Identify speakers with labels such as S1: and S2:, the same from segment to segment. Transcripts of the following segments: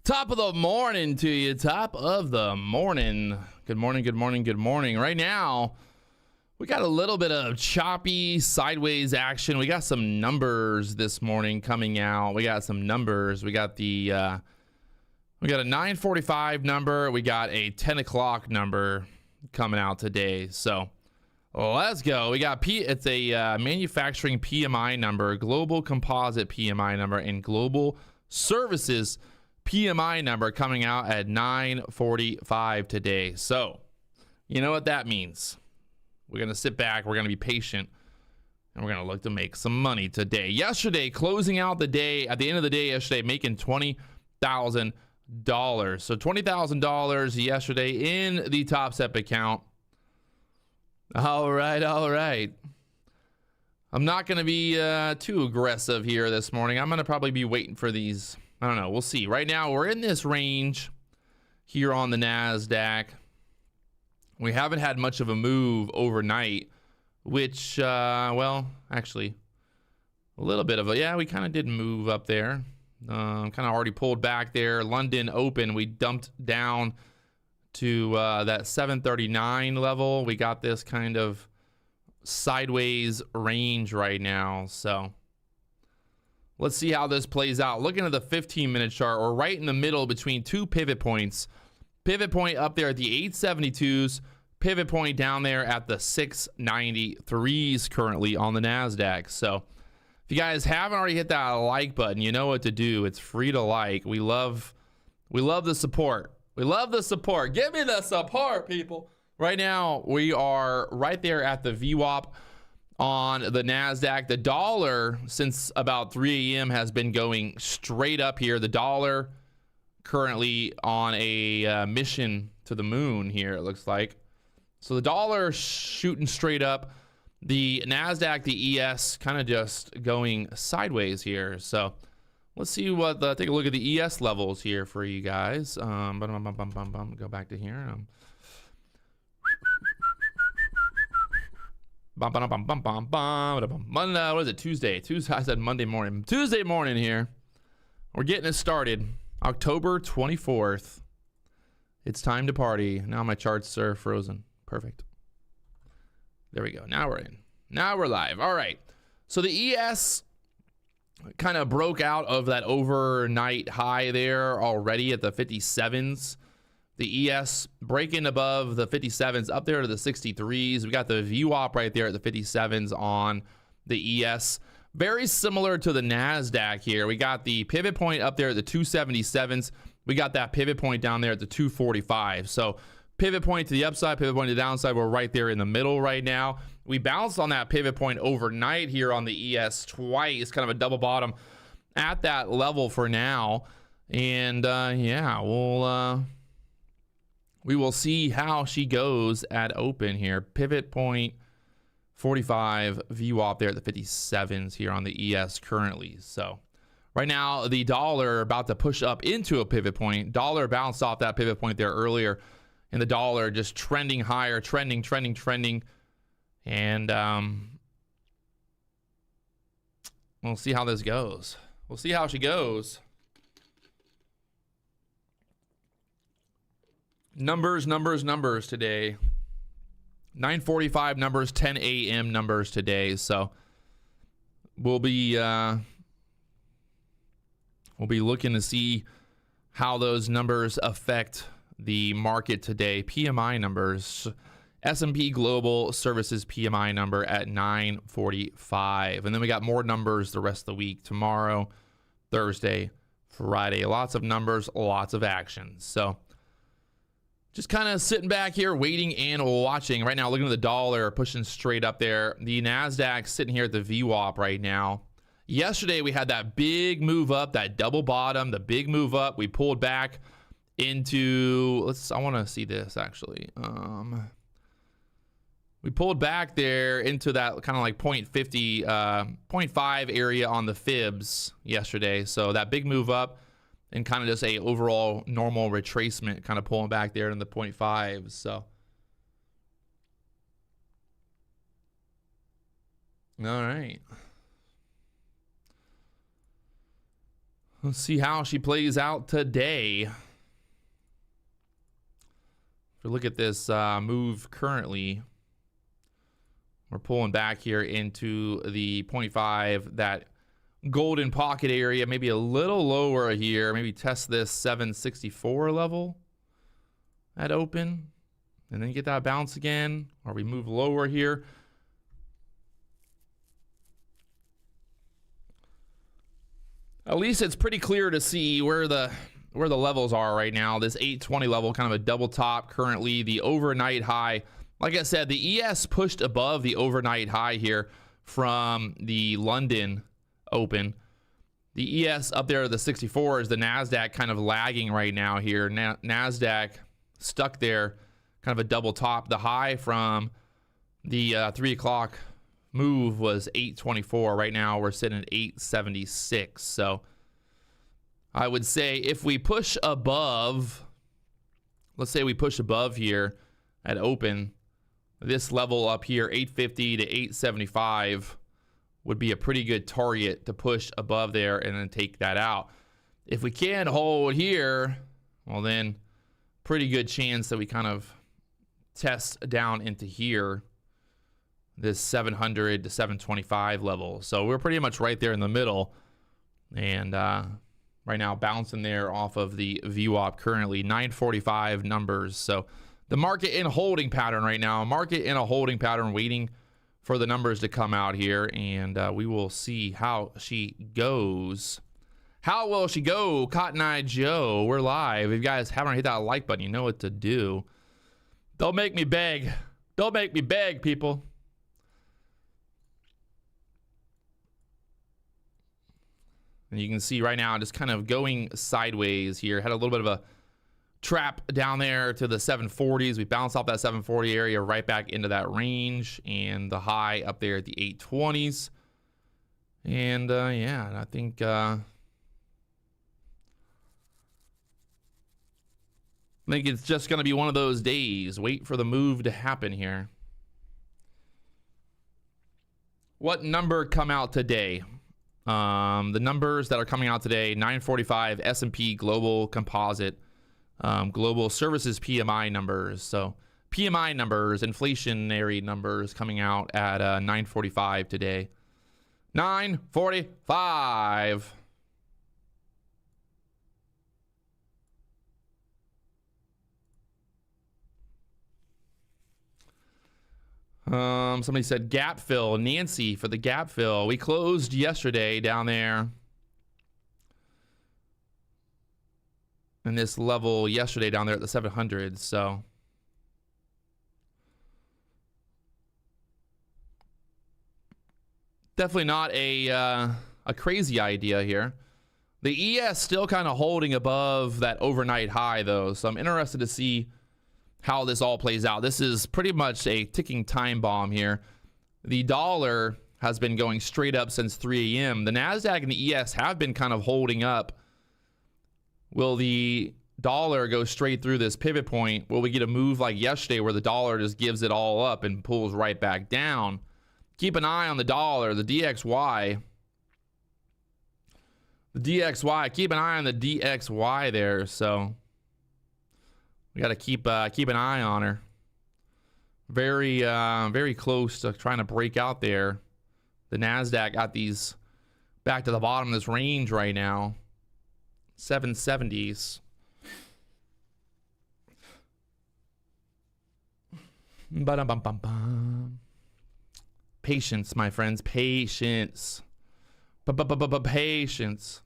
S1: Top of the morning to you. Top of the morning. Good morning, good morning, good morning. Right now, we got a little bit of choppy sideways action. We got some numbers this morning coming out. We got some numbers. We got the we got a 9:45 number. We got a 10 o'clock number coming out today. So let's go. We got it's a manufacturing PMI number, global composite PMI number, and global services PMI number coming out at 9:45 today. So you know what that means. We're going to sit back. We're going to be patient. And we're going to look to make some money today. Yesterday, closing out the day, at the end of the day yesterday, making $20,000. So $20,000 yesterday in the Topstep account. All right, all right. I'm not going to be too aggressive here this morning. I'm going to probably be waiting for these. I don't know. We'll see. Right now, we're in this range here on the NASDAQ. We haven't had much of a move overnight, which, well, actually, a little bit of a, yeah, we kind of did move up there. Kind of already pulled back there. London open, we dumped down to that 739 level. We got this kind of sideways range right now. So let's see how this plays out. Looking at the 15-minute chart, we're right in the middle between two pivot points. Pivot point up there at the 872s. Pivot point down there at the 693s currently on the NASDAQ. So if you guys haven't already hit that like button, you know what to do. It's free to like. We love the support. We love the support. Give me the support, people. Right now, we are right there at the VWAP on the NASDAQ. The dollar, since about 3 a.m., has been going straight up here. The dollar currently on a mission to the moon here, it looks like. So the dollar shooting straight up. The NASDAQ, the ES, kind of just going sideways here. So let's see what, take a look at the ES levels here for you guys. Go back to here. Monday, what is it? Tuesday. I said Monday morning. Tuesday morning here. We're getting it started. October 24th. It's time to party. Now my charts are frozen. Perfect. There we go. Now we're in. Now we're live. All right. So the ES kind of broke out of that overnight high there already at the 57s. The ES breaking above the 57s up there to the 63s. We got the VWAP right there at the 57s on the ES. Very similar to the NASDAQ here. We got the pivot point up there at the 277s. We got that pivot point down there at the 245. So pivot point to the upside, pivot point to the downside. We're right there in the middle right now. We bounced on that pivot point overnight here on the ES twice, kind of a double bottom at that level for now. And yeah, we will see how she goes at open here. Pivot point 45 VWAP there at the 57s here on the ES currently. So right now, the dollar about to push up into a pivot point. Dollar bounced off that pivot point there earlier. And the dollar just trending higher, trending. And we'll see how this goes. We'll see how she goes. Numbers today. 9:45 numbers, 10 a.m. numbers today. So we'll be looking to see how those numbers affect the market today. PMI numbers, S&P Global Services PMI number at 9:45. And then we got more numbers the rest of the week. Tomorrow, Thursday, Friday. Lots of numbers, lots of action. So just kind of sitting back here, waiting and watching. Right now, looking at the dollar, pushing straight up there. The NASDAQ sitting here at the VWAP right now. Yesterday, we had that big move up, that double bottom, the big move up. We pulled back into, I want to see this actually. We pulled back there into that kind of like 0.50, 0.5 area on the fibs yesterday. So that big move up and kind of just a overall normal retracement, kind of pulling back there in the 0.5s. So all right. Let's see how she plays out today. If we look at this move currently, we're pulling back here into the 0.5, that golden pocket area, maybe a little lower here. Maybe test this 764 level at open, and then get that bounce again, or we move lower here. At least it's pretty clear to see where the levels are right now. This 820 level, kind of a double top currently. The overnight high, like I said, the ES pushed above the overnight high here from the London open. The ES up there at the 64 is the NASDAQ kind of lagging right now here. NASDAQ stuck there, kind of a double top. The high from the 3 o'clock move was 824. Right now we're sitting at 876. So I would say if we push above, let's say we push above here at open, this level up here, 850 to 875, would be a pretty good target to push above there and then take that out. If we can't hold here, well then pretty good chance that we kind of test down into here, this 700 to 725 level. So we're pretty much right there in the middle, and right now bouncing there off of the VWAP currently 945 numbers. So the market in a holding pattern right now, market in a holding pattern, waiting for the numbers to come out here, and we will see how she goes. How will she go? Cotton Eye Joe, we're live. If you guys haven't hit that like button, you know what to do. Don't make me beg. Don't make me beg, people. And you can see right now just kind of going sideways here. Had a little bit of a trap down there to the 740s. We bounced off that 740 area right back into that range, and the high up there at the 820s. And yeah, I think it's just going to be one of those days. Wait for the move to happen here. What number come out today? The numbers that are coming out today: 945 S&P Global Composite, Global Services PMI numbers. So PMI numbers, inflationary numbers coming out at 945 today. 945. Somebody said gap fill. Nancy for the gap fill. We closed yesterday down there in this level yesterday down there at the 700s. So definitely not a crazy idea here. The ES still kind of holding above that overnight high though, so I'm interested to see how this all plays out. This is pretty much a ticking time bomb here. The dollar has been going straight up since 3 a.m. The NASDAQ and the ES have been kind of holding up. Will the dollar go straight through this pivot point? Will we get a move like yesterday where the dollar just gives it all up and pulls right back down? Keep an eye on the dollar, the DXY. The DXY, keep an eye on the DXY there. So we got to keep an eye on her. Very very close to trying to break out there. The NASDAQ got these back to the bottom of this range right now. 770s. Ba-dum-bum-bum-bum. Patience, my friends. Patience. Patience.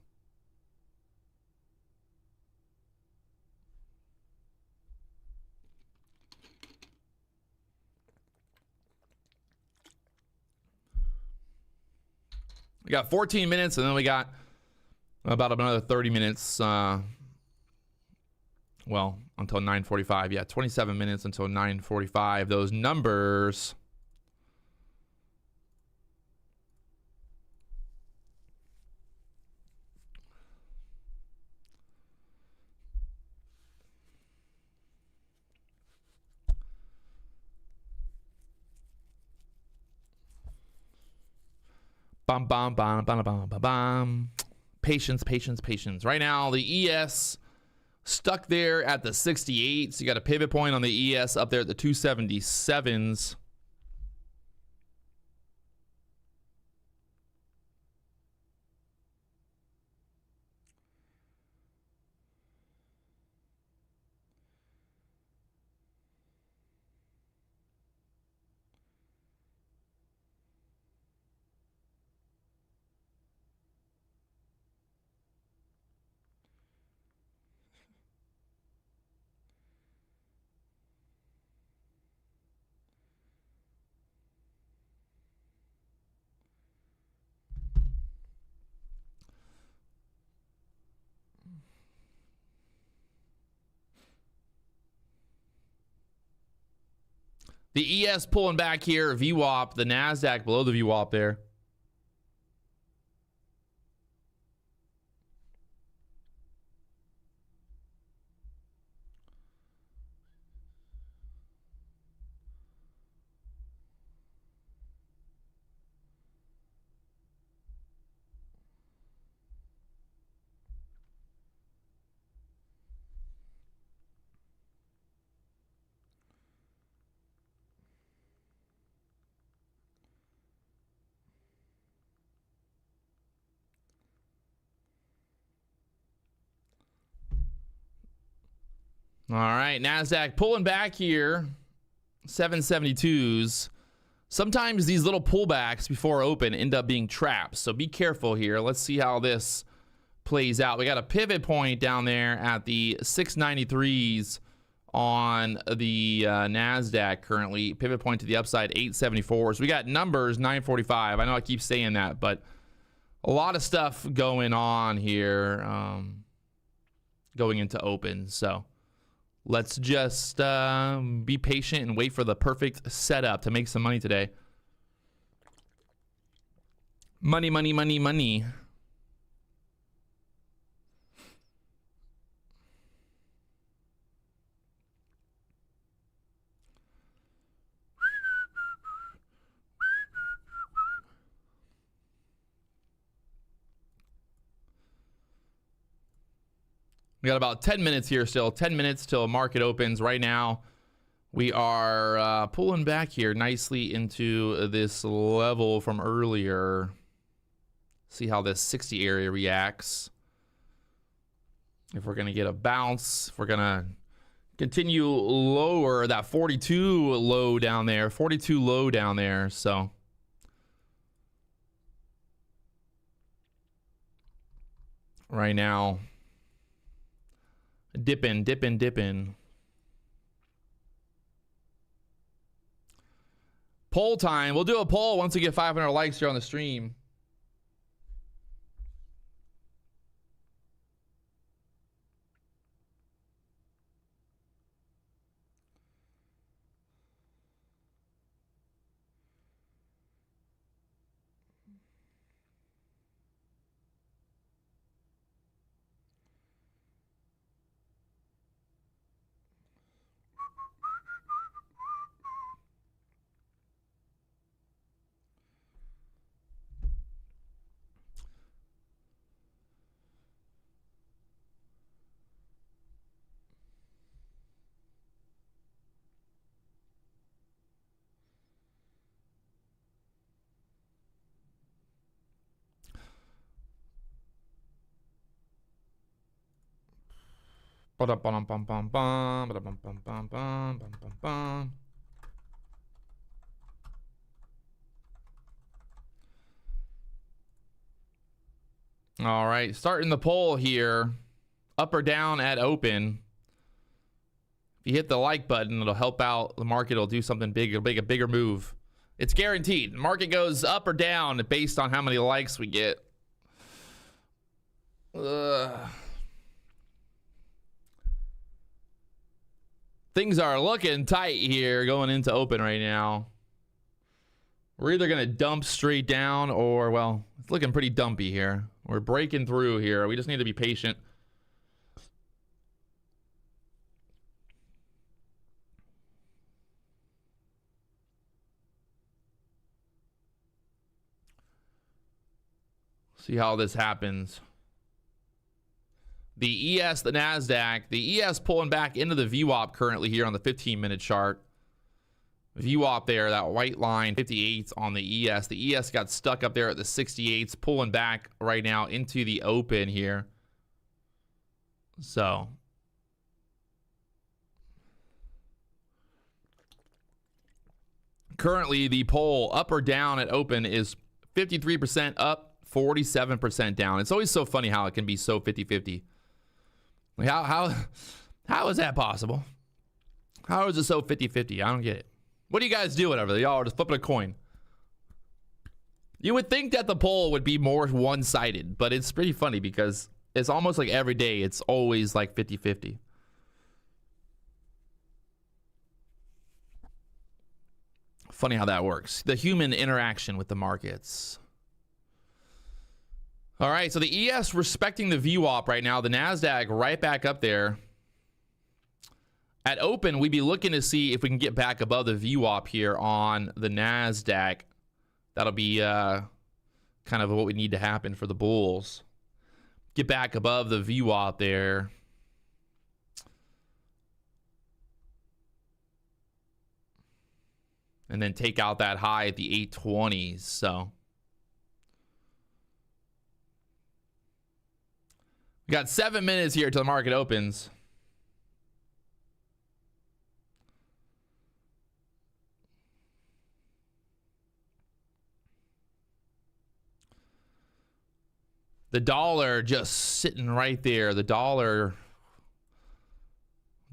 S1: We got 14 minutes, and then we got about another 30 minutes. Well, until 9:45. Yeah, 27 minutes until 9:45. Those numbers. Bam, bam, bam, bam, bam, bam, bam. Patience, patience, patience. Right now, the ES stuck there at the 68. So you got a pivot point on the ES up there at the 277s. The ES pulling back here, VWAP, the NASDAQ below the VWAP there. All right, NASDAQ pulling back here, 772s. Sometimes these little pullbacks before open end up being traps, so be careful here. Let's see how this plays out. We got a pivot point down there at the 693s on the NASDAQ currently. Pivot point to the upside, 874. So we got numbers, 945. I know I keep saying that, but a lot of stuff going on here going into open, so let's just be patient and wait for the perfect setup to make some money today. Money, money, money, money. We got about 10 minutes here still. 10 minutes till market opens. Right now, we are pulling back here nicely into this level from earlier. See how this 60 area reacts. If we're going to get a bounce, if we're going to continue lower, that 42 low down there. 42 low down there, so... right now... dipping, dipping, dipping. Poll time. We'll do a poll once we get 500 likes here on the stream. All right, starting the poll here. Up or down at open. If you hit the like button, it'll help out the market. It'll do something big. It'll make a bigger move. It's guaranteed. The market goes up or down based on how many likes we get. Things are looking tight here going into open right now. We're either going to dump straight down or, well, it's looking pretty dumpy here. We're breaking through here. We just need to be patient. See how this happens. The ES, the NASDAQ. The ES pulling back into the VWAP currently here on the 15-minute chart. VWAP there, that white line, 58 on the ES. The ES got stuck up there at the 68s, pulling back right now into the open here. So currently the poll up or down at open is 53% up, 47% down. It's always so funny how it can be so 50-50. Like how is that possible? How is it so 50-50? I don't get it. What do you guys do over there? Y'all are just flipping a coin. You would think that the poll would be more one-sided, but it's pretty funny because it's almost like every day it's always like 50-50. Funny how that works. The human interaction with the markets. All right, so the ES respecting the VWAP right now. The NASDAQ right back up there. At open, we'd be looking to see if we can get back above the VWAP here on the NASDAQ. That'll be kind of what we need to happen for the bulls. Get back above the VWAP there. And then take out that high at the 820s. So we got 7 minutes here till the market opens. The dollar just sitting right there. The dollar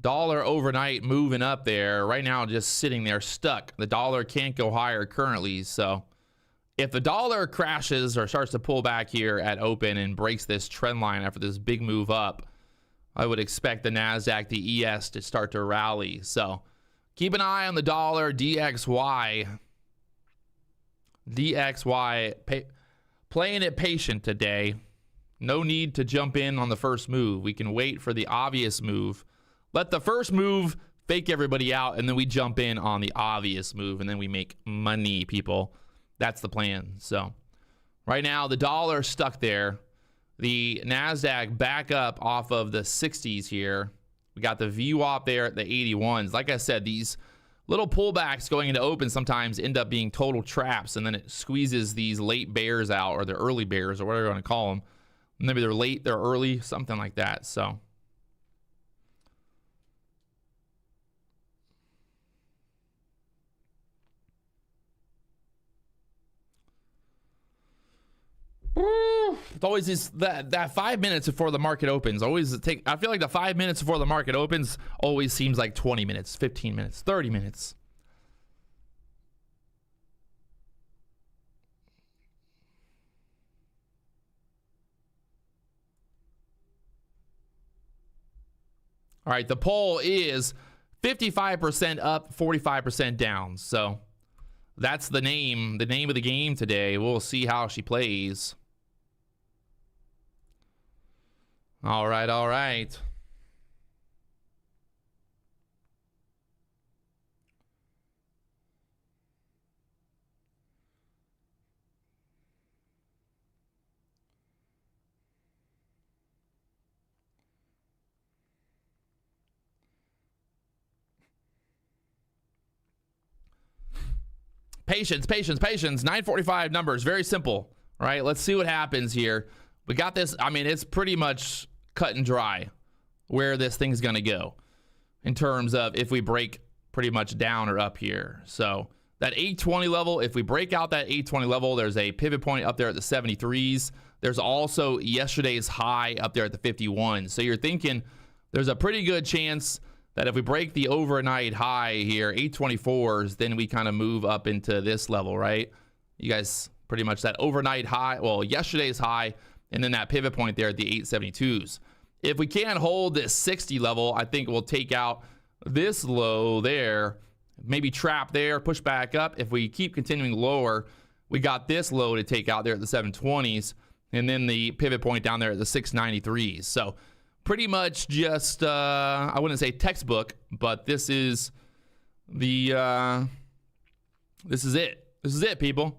S1: overnight moving up there. Right now just sitting there stuck. The dollar can't go higher currently. So if the dollar crashes or starts to pull back here at open and breaks this trend line after this big move up, I would expect the NASDAQ, the ES to start to rally. So keep an eye on the dollar, DXY. Playing it patient today. No need to jump in on the first move. We can wait for the obvious move. Let the first move fake everybody out, and then we jump in on the obvious move, and then we make money, people. That's the plan. So right now, the dollar stuck there. The NASDAQ back up off of the 60s here. We got the VWAP there at the 81s. Like I said, these little pullbacks going into open sometimes end up being total traps, and then it squeezes these late bears out, or the early bears, or whatever you want to call them. Maybe they're late, they're early, something like that. So it's always this that 5 minutes before the market opens. I feel like the 5 minutes before the market opens always seems like 20 minutes, 15 minutes, 30 minutes. All right, the poll is 55% up, 45% down. So that's the name of the game today. We'll see how she plays. All right, all right. Patience, patience, patience. 945 numbers. Very simple. All right, let's see what happens here. We got this. I mean, it's pretty much cut and dry where this thing's going to go in terms of if we break pretty much down or up here. So that 820 level, if we break out that 820 level, there's a pivot point up there at the 73s. There's also yesterday's high up there at the 51. So you're thinking there's a pretty good chance that if we break the overnight high here, 824s, then we kind of move up into this level, right? You guys, pretty much that overnight high, well, yesterday's high, and then that pivot point there at the 872s. If we can't hold this 60 level, I think we'll take out this low there, maybe trap there, push back up. If we keep continuing lower, we got this low to take out there at the 720s, and then the pivot point down there at the 693s. So pretty much just, I wouldn't say textbook, but this is the, this is it. This is it, people.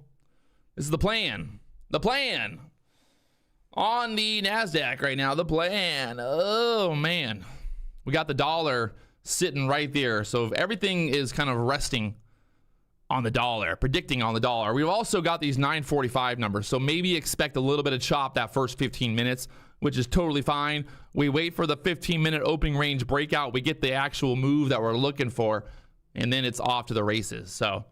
S1: This is the plan. The plan. On the NASDAQ right now, the plan. Oh, man. We got the dollar sitting right there. So if everything is kind of resting on the dollar, predicting on the dollar. We've also got these 945 numbers. So maybe expect a little bit of chop that first 15 minutes, which is totally fine. We wait for the 15-minute opening range breakout. We get the actual move that we're looking for, and then it's off to the races. So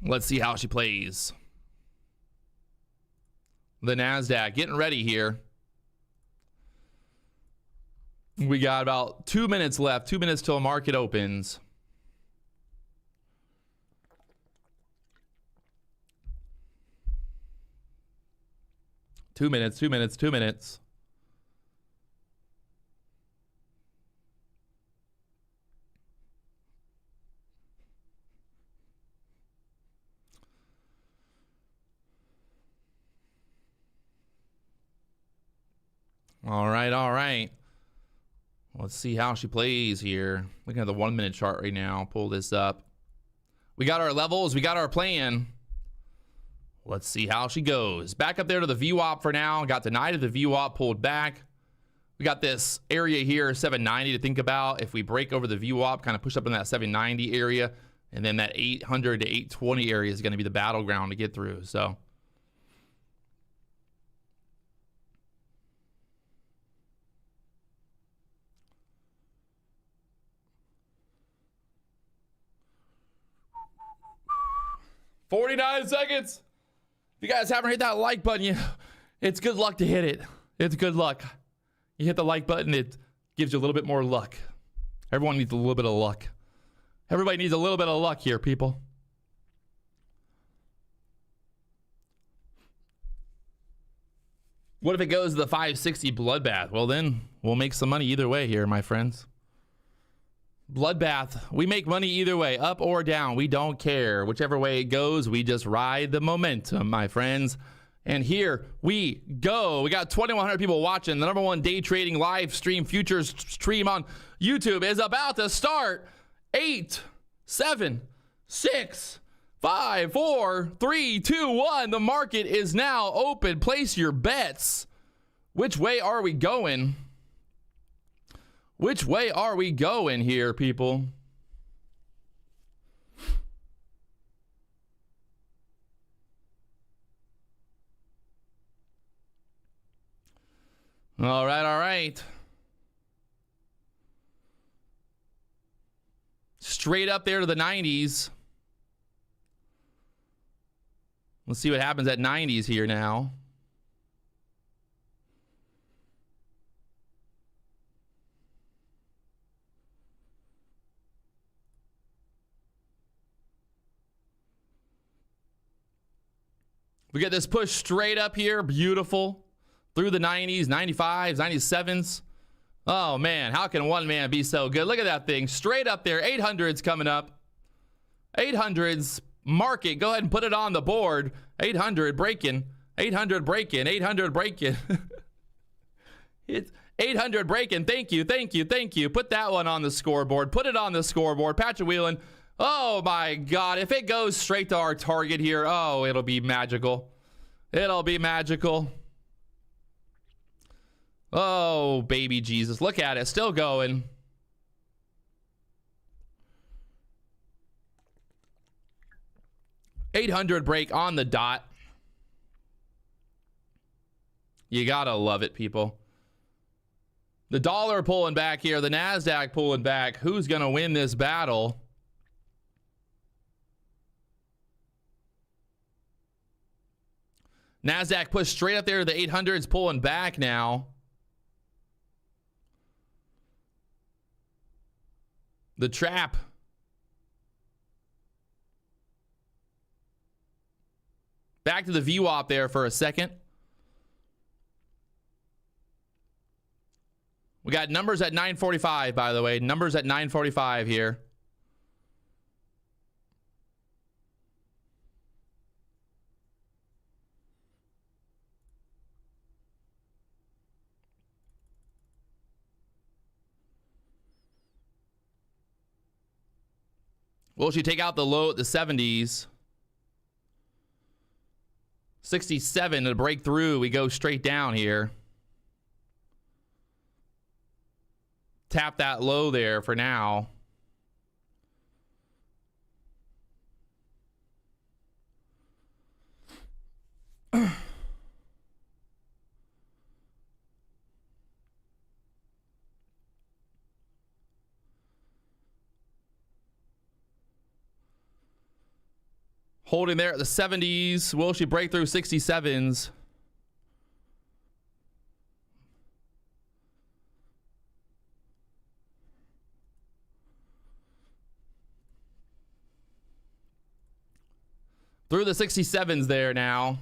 S1: let's see how she plays. The NASDAQ getting ready here. We got about 2 minutes left, 2 minutes till market opens. Two minutes. All right. Let's see how she plays here. Looking at the 1 minute chart right now. Pull this up. We got our levels. We got our plan. Let's see how she goes. Back up there to the VWAP for now. Got denied at the VWAP, pulled back. We got this area here, 790 to think about. If we break over the VWAP, kind of push up in that 790 area, and then that 800 to 820 area is going to be the battleground to get through. So $49 seconds. If you guys haven't hit that like button, it's good luck to hit it. It's good luck. You hit the like button, it gives you a little bit more luck. Everyone needs a little bit of luck. Everybody needs a little bit of luck here, people. What if it goes to the 560 bloodbath? Well, then we'll make some money either way here, my friends. Bloodbath, we make money either way, up or down. We don't care. Whichever way it goes, we just ride the momentum, my friends. And here we go. We got 2,100 people watching. The #1 day trading live stream futures stream on YouTube is about to start. 8, 7, 6, 5, 4, 3, 2, 1. The market is now open. Place your bets. Which way are we going? Which way are we going here, people? All right. Straight up there to the 90s. Let's see what happens at 90s here now. We get this push straight up here, beautiful, through the 90s, 95s, 97s. Oh, man, how can one man be so good? Look at that thing, straight up there, 800s coming up. 800s, market, go ahead and put it on the board. 800 breaking, 800 breaking, 800 breaking. It's 800 breaking, thank you. Put that one on the scoreboard, put it on the scoreboard. Patrick Wieland. Oh my God, if it goes straight to our target here, oh, it'll be magical. It'll be magical. Oh, baby Jesus. Look at it, still going. $800 break on the dot. You gotta love it, people. The dollar pulling back here, the NASDAQ pulling back. Who's gonna win this battle? NASDAQ pushed straight up there to the 800s, pulling back now. The trap. Back to the VWAP there for a second. We got numbers at 945, by the way. Numbers at 945 here. Will she take out the low at the 70s? 67 to break through. We go straight down here. Tap that low there for now. Holding there at the 70s. Will she break through 67s? Through the 67s there now.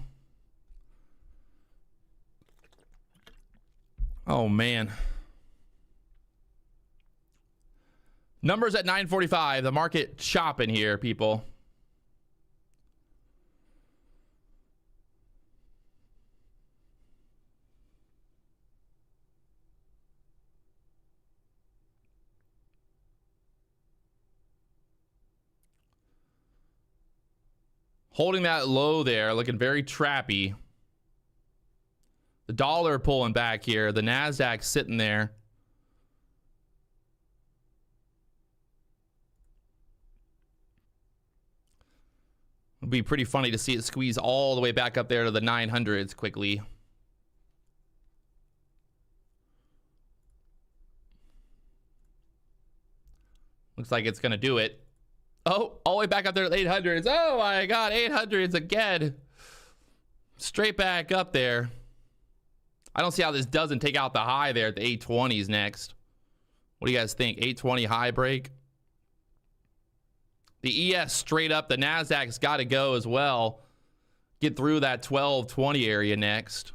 S1: Oh, man. Numbers at 9:45. The market chopping here, people. Holding that low there, looking very trappy. The dollar pulling back here. The NASDAQ sitting there. It'd be pretty funny to see it squeeze all the way back up there to the 900s quickly. Looks like it's going to do it. Oh, all the way back up there to 800s. Oh my God, 800s again. Straight back up there. I don't see how this doesn't take out the high there at the 820s next. What do you guys think? 820 high break? The ES straight up. The NASDAQ's got to go as well. Get through that 1220 area next.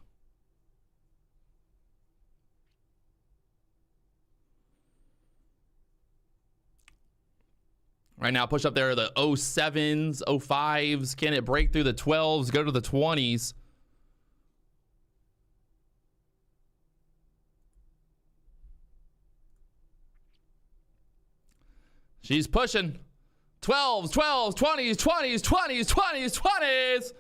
S1: Right now, push up there the 07s, 05s. Can it break through the 12s, go to the 20s? She's pushing. 12s, 12s, 20s, 20s, 20s, 20s, 20s.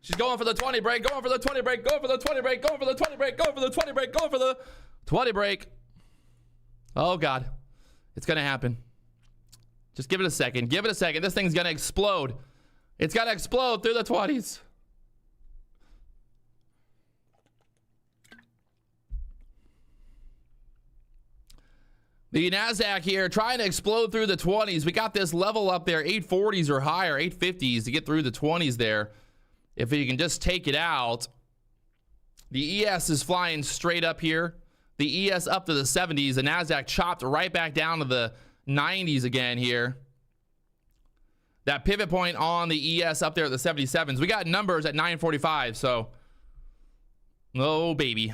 S1: She's going for the 20 break, going for the 20 break, going for the 20 break, going for the 20 break, going for the 20 break, going for the 20 break. Oh, God. It's going to happen. Just give it a second. Give it a second. This thing's going to explode. It's going to explode through the 20s. The NASDAQ here trying to explode through the 20s. We got this level up there, 840s or higher, 850s to get through the 20s there. If you can just take it out. The ES is flying straight up here. The ES up to the 70s. The NASDAQ chopped right back down to the 90s again here. That pivot point on the ES up there at the 77s. We got numbers at 9:45, so oh baby.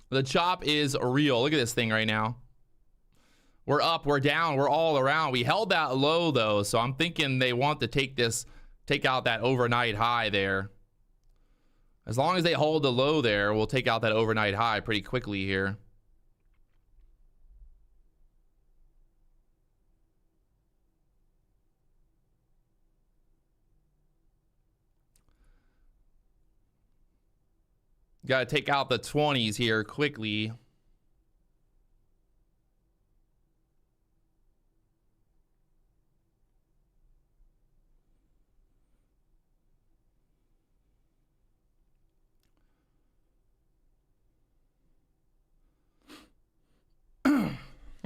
S1: The chop is real. Look at this thing right now. We're up, we're down, we're all around. We held that low though, so I'm thinking they want to take out that overnight high there. As long as they hold the low there, we'll take out that overnight high pretty quickly here. Got to take out the 20s here quickly.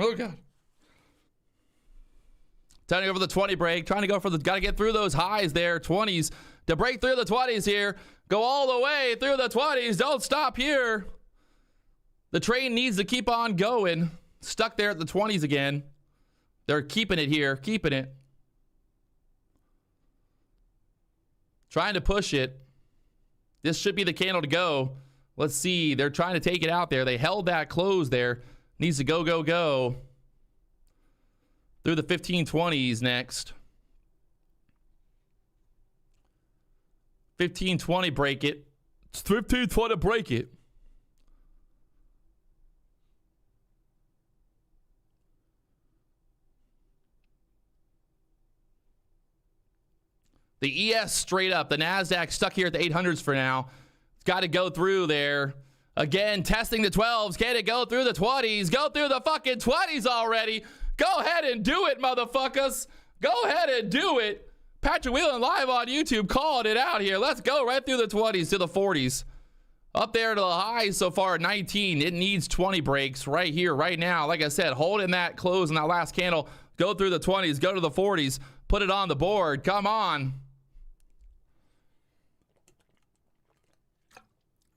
S1: Oh, God. Trying to go for the 20 break. Trying to go for the... Got to get through those highs there. 20s. To break through the 20s here. Go all the way through the 20s. Don't stop here. The train needs to keep on going. Stuck there at the 20s again. They're keeping it here. Keeping it. Trying to push it. This should be the candle to go. Let's see. They're trying to take it out there. They held that close there. Needs to go, go, go. Through the 1520s next. 1520 break it. It's 1520 break it. The ES straight up. The NASDAQ stuck here at the 800s for now. It's got to go through there. Again, testing the 12s. Can it go through the 20s? Go through the fucking 20s already. Go ahead and do it, motherfuckers. Go ahead and do it. Patrick Wieland live on YouTube calling it out here. Let's go right through the 20s to the 40s. Up there to the highs so far at 19. It needs 20 breaks right here, right now. Like I said, holding that close in that last candle. Go through the 20s. Go to the 40s. Put it on the board. Come on.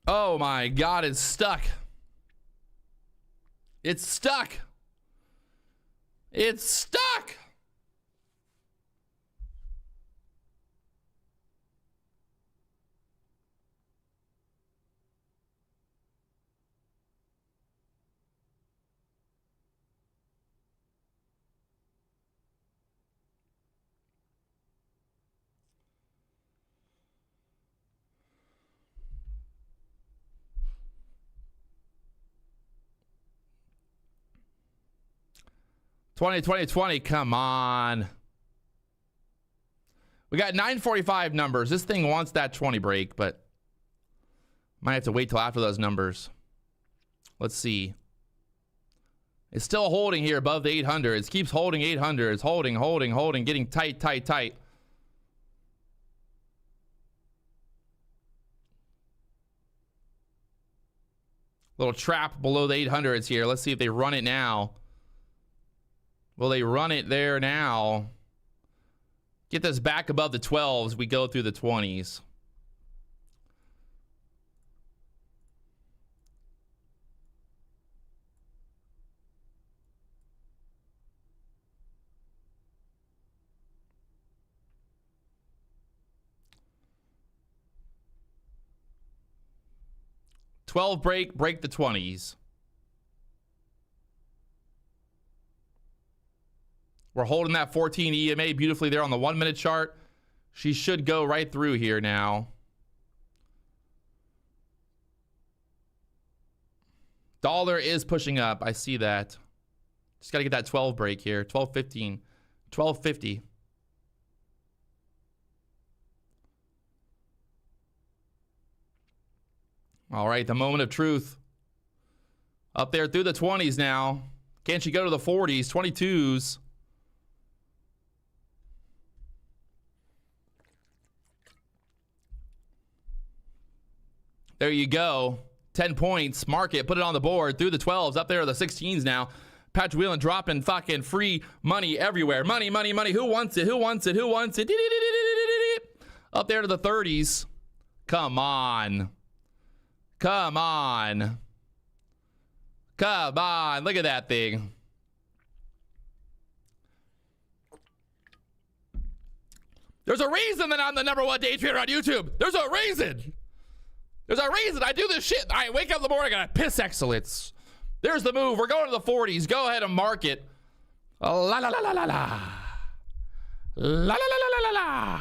S1: Oh my God, it's stuck. It's stuck. It's stuck. Twenty, come on. We got 945 numbers. This thing wants that 20 break, but might have to wait till after those numbers. Let's see. It's still holding here above the 800. It keeps holding 800. It's holding, getting tight. Little trap below the 800s here. Let's see if they run it now. Will they run it there now? Get this back above the 12s. We go through the 20s. Break the 20s. We're holding that 14 EMA beautifully there on the 1 minute chart. She should go right through here now. Dollar is pushing up. I see that. Just got to get that 12 break here. 12.15. 12.50. All right, the moment of truth. Up there through the 20s now. Can't she go to the 40s, 22s? There you go. 10 points. Mark it. Put it on the board. Through the 12s. Up there are the 16s now. Patrick Wieland dropping fucking free money everywhere. Money. Who wants it? Up there to the 30s. Come on. Look at that thing. There's a reason that I'm the #1 day trader on YouTube. There's a reason. I do this shit. I wake up in the morning and I piss excellence. There's the move. We're going to the 40s. Go ahead and mark it. La la la la la la. La la la la la la.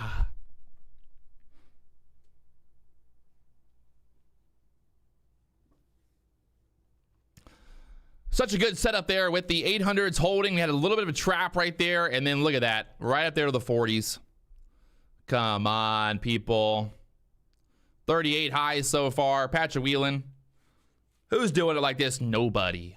S1: Such a good setup there with the 800s holding. We had a little bit of a trap right there. And then look at that. Right up there to the 40s. Come on, people. 38 highs so far. Patrick Wieland. Who's doing it like this? Nobody.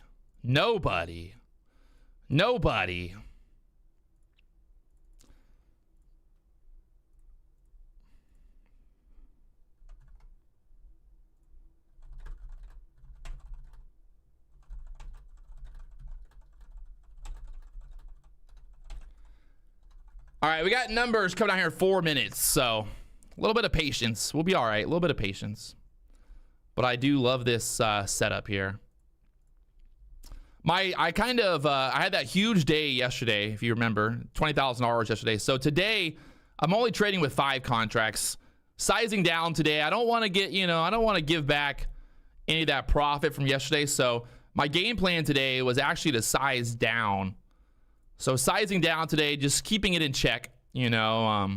S1: All right, we got numbers coming out here in 4 minutes, so a little bit of patience. We'll be all right. A little bit of patience. But I do love this setup here. I had that huge day yesterday, if you remember, $20,000 yesterday. So today, I'm only trading with 5 contracts. Sizing down today. I don't want to get, I don't want to give back any of that profit from yesterday. So my game plan today was actually to size down. So sizing down today, just keeping it in check, yeah.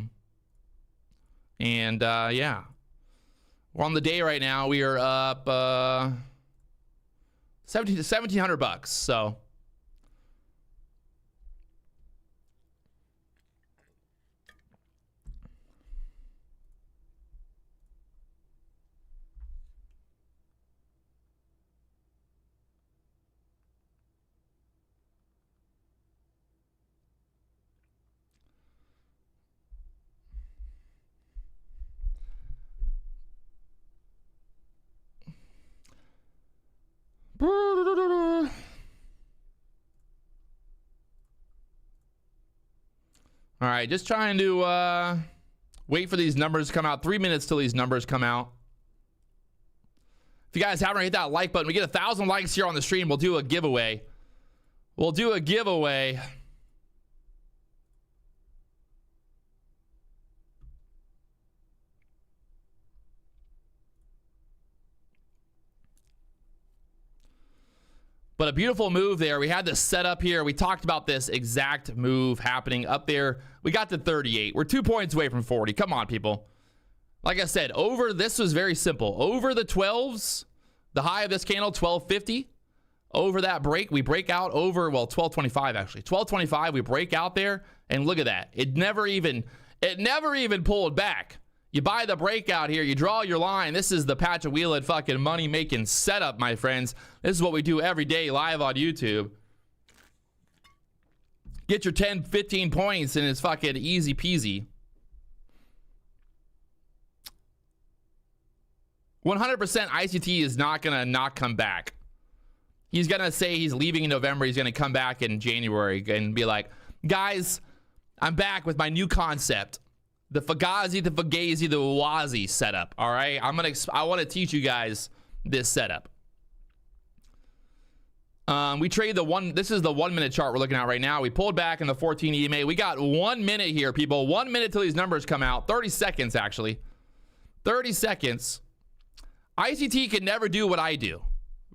S1: We're on the day right now. We are up $1,700. So all right, we got numbers coming out here in 4 minutes. So a little bit of patience. We'll be all right. A little bit of patience. But I do love this setup here. My All right, just trying to wait for these numbers to come out. 3 minutes till these numbers come out. If you guys haven't hit that like button, we get 1,000 likes here on the stream, we'll do a giveaway. We'll do a giveaway. But a beautiful move there. We had this set up here. We talked about this exact move happening up there. We got to 38. We're 2 points away from 40. Come on, people. Like I said, over, this was very simple. Over the 12s, the high of this candle, 1250. Over that break, we break out over, well, 1225 actually. 1225, we break out there, and look at that. It never even pulled back. You buy the breakout here, you draw your line. This is the Patch of Wieland fucking money-making setup, my friends. This is what we do every day live on YouTube. Get your 10, 15 points, and it's fucking easy peasy. 100% ICT is not going to not come back. He's going to say he's leaving in November. He's going to come back in January and be like, guys, I'm back with my new concept. The Fugazi, the Fugazi, the Wazi setup. All right, I want to teach you guys this setup. We trade the one. This is the 1 minute chart we're looking at right now. We pulled back in the 14 EMA. We got 1 minute here, people. 1 minute till these numbers come out. 30 seconds actually. 30 seconds. ICT can never do what I do.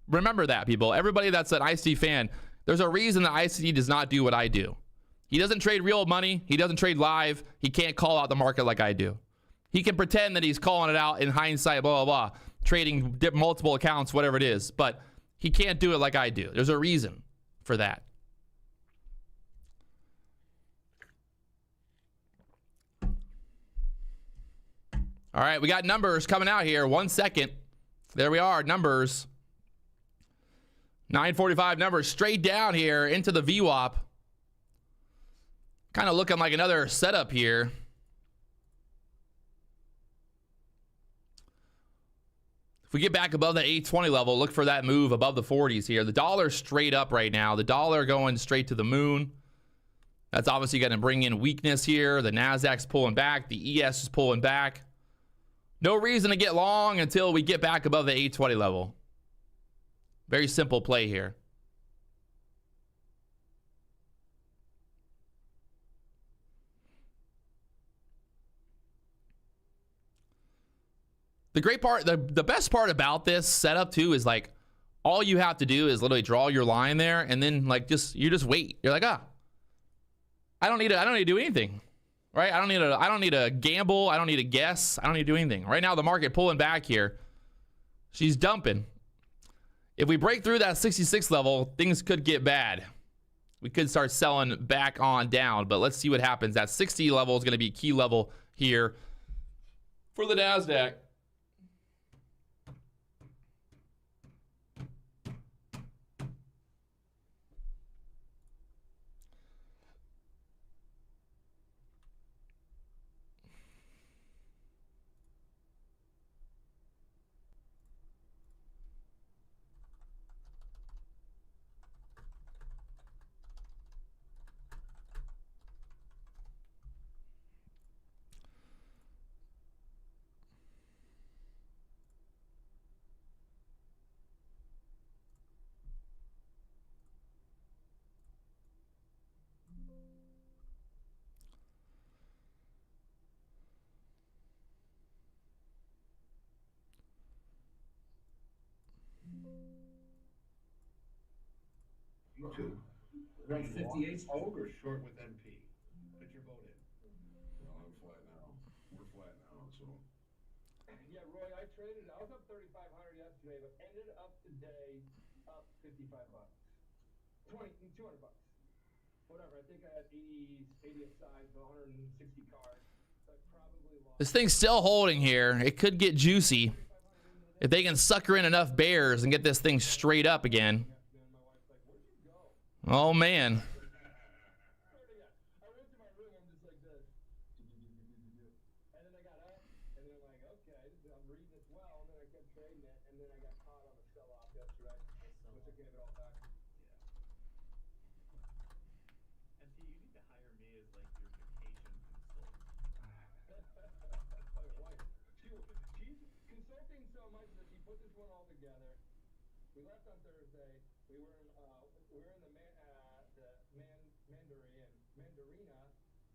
S1: Remember that, people. Everybody that's an ICT fan, there's a reason that ICT does not do what I do. He doesn't trade real money. He doesn't trade live. He can't call out the market like I do. He can pretend that he's calling it out in hindsight, blah, blah, blah, trading multiple accounts, whatever it is. But he can't do it like I do. There's a reason for that. All right, we got numbers coming out here. 1 second. There we are, numbers. 945 numbers straight down here into the VWAP. Kind of looking like another setup here. If we get back above the 820 level, look for that move above the 40s here. The dollar's straight up right now. The dollar going straight to the moon. That's obviously going to bring in weakness here. The NASDAQ's pulling back. The ES is pulling back. No reason to get long until we get back above the 820 level. Very simple play here. The great part, the best part about this setup too is like all you have to do is literally draw your line there and then like you just wait. You're like, I don't need to do anything. Right? I don't need a gamble, I don't need a guess, I don't need to do anything. Right now the market pulling back here. She's dumping. If we break through that 66 level, things could get bad. We could start selling back on down, but let's see what happens. That 60 level is going to be a key level here for the NASDAQ.
S2: YouTube. 158 hold or short with NP? Put your vote in.
S3: Well, I'm flat now. We're flat now, so.
S2: Yeah, Roy, I traded. I was up 3,500 yesterday, but ended up today up 55 bucks. 200 bucks. Whatever. I think I had 80 aside, so 160 cards. So I probably lost.
S1: This thing's still holding here. It could get juicy if they can sucker in enough bears and get this thing straight up again. Oh, man.
S2: I went to my room, I'm just like this. And then I got up, and then I'm like, okay, I'm reading this well, and then I kept trading it, and then I got caught on the sell-off yesterday, which I gave it all back.
S4: Yeah. And see, you need to hire me as like your vacation
S2: She's consulting so much that she put this one all together. We left on Thursday. We were in the Mandarina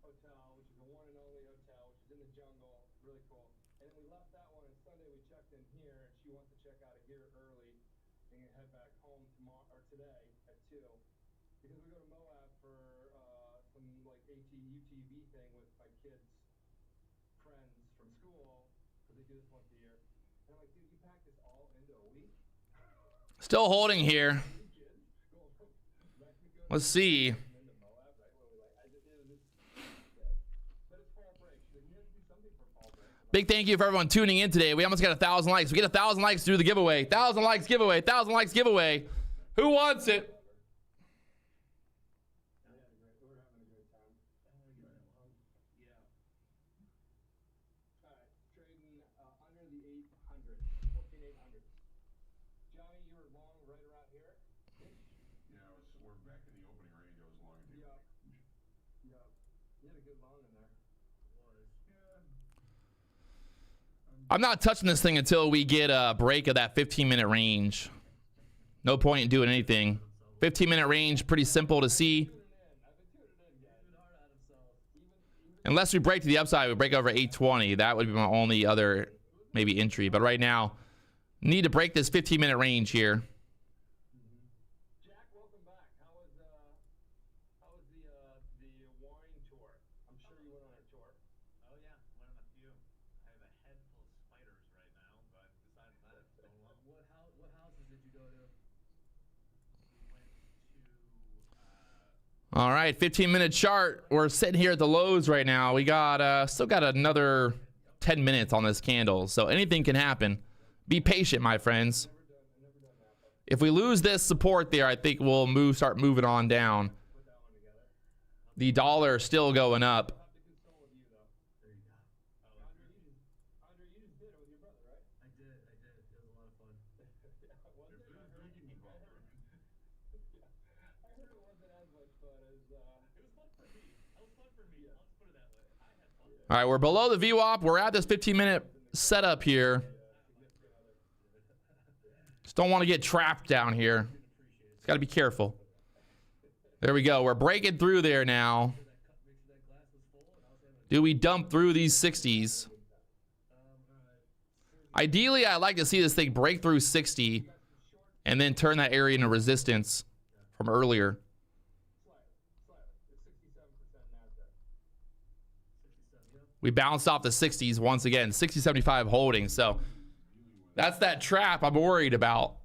S2: Hotel, which is a one and only hotel, which is in the jungle, really cool. And then we left that one, and Sunday we checked in here, and she wants to check out of here early and head back home tomorrow or today at 2, because we go to Moab for some like UTV thing with my kids' friends from school, because they do this once a year. And I'm like, dude, you packed this all into a week?
S1: Still holding here. Let's see. Big thank you for everyone tuning in today. We almost got 1,000 likes. We get 1,000 likes through the giveaway. 1,000 likes giveaway. 1,000 likes giveaway. Who wants it? I'm not touching this thing until we get a break of that 15-minute range. No point in doing anything. 15-minute range, pretty simple to see. Unless we break to the upside, we break over 820. That would be my only other maybe entry. But right now, need to break this 15-minute range here.
S2: Jack, welcome back. How was the wine tour? I'm sure you went on a tour.
S4: Oh yeah, went on a few. I have a head full of spiders right now, but besides that, it's going well. What houses did you go to? We went to
S1: All right, 15-minute chart. We're sitting here at the lows right now. We got still got another 10 minutes on this candle, so anything can happen. Be patient, my friends. If we lose this support there, I think we'll start moving on down. The dollar still going up. All right, we're below the VWAP. We're at this 15-minute setup here. Just don't want to get trapped down here. Got to be careful. There we go. We're breaking through there now. Do we dump through these 60s? Ideally, I'd like to see this thing break through 60 and then turn that area into resistance from earlier. We bounced off the 60s once again. 60.75 holding. So that's that trap I'm worried about.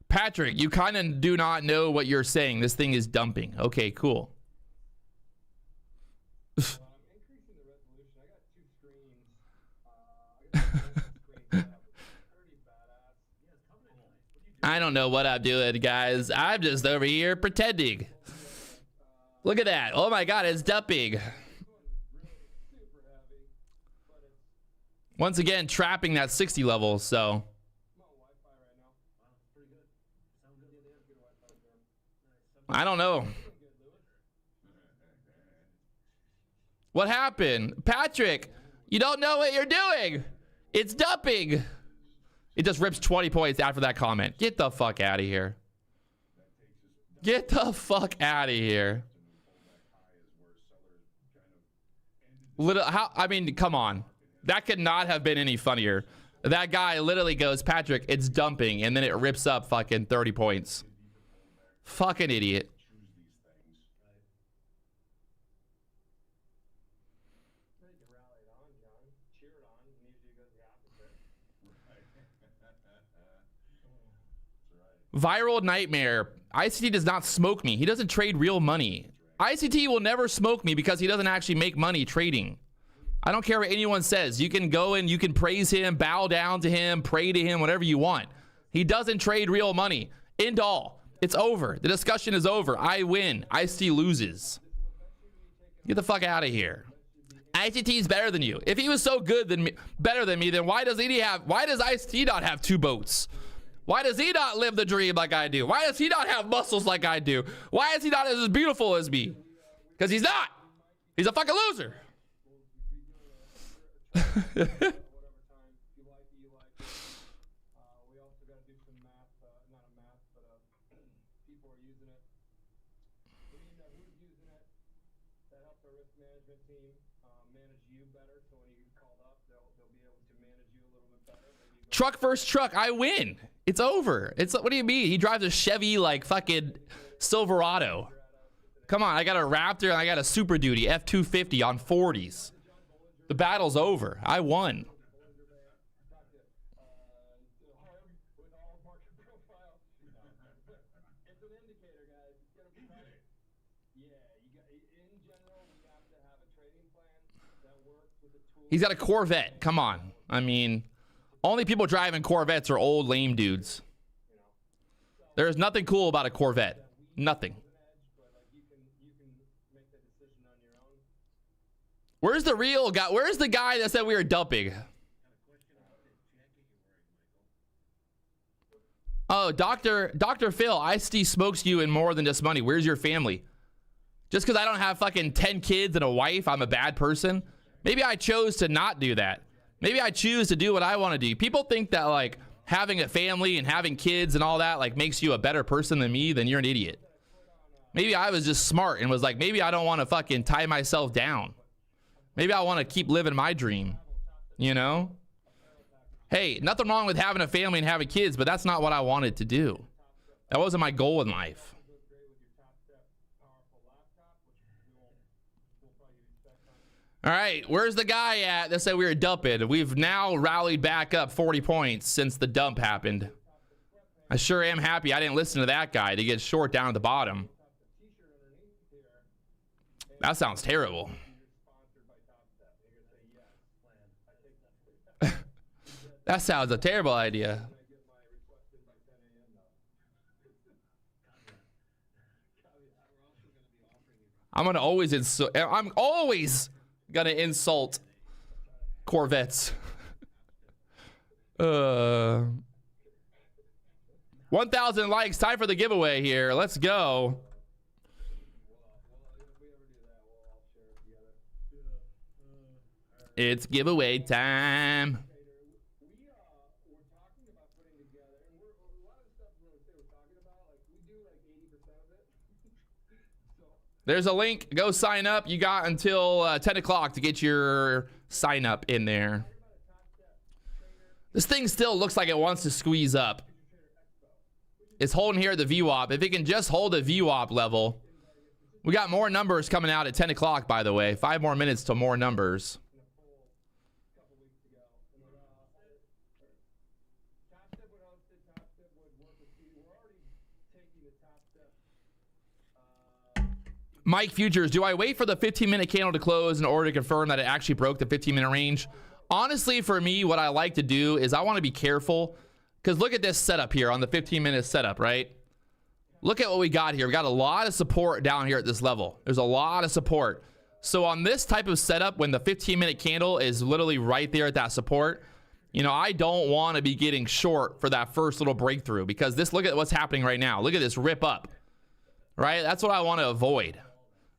S1: Patrick, you kind of do not know what you're saying. This thing is dumping. Okay, cool. I don't know what I'm doing, guys. I'm just over here pretending. Look at that. Oh my God, it's dumping. Once again, trapping that 60 level, so. I don't know. What happened? Patrick, you don't know what you're doing. It's dumping. It just rips 20 points after that comment. Get the fuck out of here. Get the fuck out of here. I mean, come on. That could not have been any funnier. That guy literally goes, Patrick, it's dumping, and then it rips up fucking 30 points. Fucking idiot. Viral nightmare. ICT does not smoke me. He doesn't trade real money. ICT will never smoke me because he doesn't actually make money trading. I don't care what anyone says. You can go and you can praise him, bow down to him, pray to him, whatever you want. He doesn't trade real money. End all. It's over. The discussion is over. I win. ICT loses. Get the fuck out of here. ICT is better than you. If he was so good than me, better than me, then why does ICT not have 2 boats? Why does he not live the dream like I do? Why does he not have muscles like I do? Why is he not as beautiful as me? Because he's not. He's a fucking loser.
S2: Whatever time you like. We also got to do some math, not a math, but people are using it. We need to know who's using it. That helps our risk management team manage you better. So when you get called up, they'll be able to manage you a little bit better.
S1: Truck versus truck, I win. It's over. It's what do you mean? He drives a Chevy like fucking Silverado. Come on, I got a Raptor and I got a Super Duty F250 on 40s. The battle's over. I won. He's got a Corvette. Come on. I mean, only people driving Corvettes are old, lame dudes. There's nothing cool about a Corvette. Nothing. Where's the real guy? Where's the guy that said we were dumping? Oh, Dr. Phil, ICT smokes you in more than just money. Where's your family? Just because I don't have fucking 10 kids and a wife, I'm a bad person? Maybe I chose to not do that. Maybe I choose to do what I want to do. People think that like having a family and having kids and all that like makes you a better person than me, then you're an idiot. Maybe I was just smart and was like, maybe I don't want to fucking tie myself down. Maybe I want to keep living my dream, you know? Hey, nothing wrong with having a family and having kids, but that's not what I wanted to do. That wasn't my goal in life. All right, where's the guy at that said we were dumping? We've now rallied back up 40 points since the dump happened. I sure am happy I didn't listen to that guy to get short down at the bottom. That sounds terrible. That sounds a terrible idea. I'm always gonna insult Corvettes. 1,000 likes. Time for the giveaway here. Let's go. It's giveaway time. There's a link. Go sign up. You got until 10 o'clock to get your sign up in there. This thing still looks like it wants to squeeze up. It's holding here at the VWAP. If it can just hold a VWAP level. We got more numbers coming out at 10 o'clock, by the way. 5 more minutes to more numbers. Mike Futures, do I wait for the 15-minute candle to close in order to confirm that it actually broke the 15-minute range? Honestly, for me, what I like to do is I want to be careful because look at this setup here on the 15-minute setup, right? Look at what we got here. We got a lot of support down here at this level. There's a lot of support. So on this type of setup, when the 15-minute candle is literally right there at that support, you know, I don't want to be getting short for that first little breakthrough because this, look at what's happening right now. Look at this rip up, right? That's what I want to avoid.